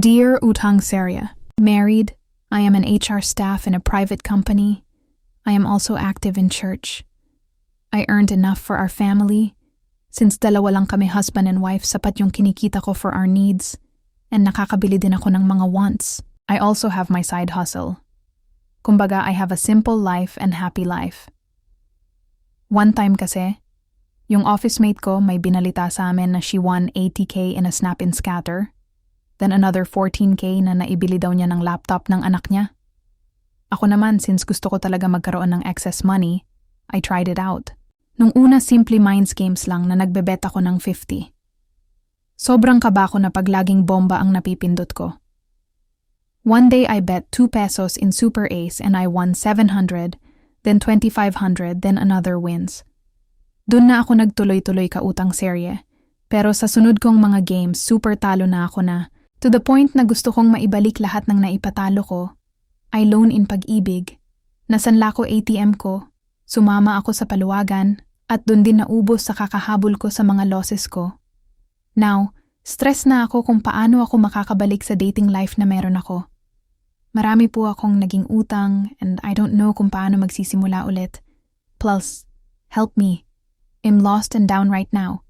Dear Utang Seria, married, I am an HR staff in a private company. I am also active in church. I earned enough for our family. Since dalawa lang kami husband and wife, sapat yung kinikita ko for our needs. And nakakabili din ako ng mga wants. I also have my side hustle. Kumbaga, I have a simple life and happy life. One time kasi, yung office mate ko may binalita sa amin na she won 80K in a snap and scatter. Then another 14K na naibili daw niya ng laptop ng anak niya. Ako naman, since gusto ko talaga magkaroon ng excess money, I tried it out. Nung una, simply minds games lang na nagbebet ako ng 50. Sobrang kaba ko na pag laging bomba ang napipindot ko. One day I bet 2 pesos in Super Ace and I won 700, then 2,500, then another wins. Doon na ako nagtuloy-tuloy ka Utang Serye. Pero sa sunod kong mga games, super talo na ako na. To the point na gusto kong maibalik lahat ng naipatalo ko. I loan in Pag-ibig. Nasanla ko ATM ko. Sumama ako sa paluwagan. At doon din naubos sa kakahabol ko sa mga losses ko. Now, stress na ako kung paano ako makakabalik sa dating life na meron ako. Marami po akong naging utang and I don't know kung paano magsisimula ulit. Plus, help me. I'm lost and down right now.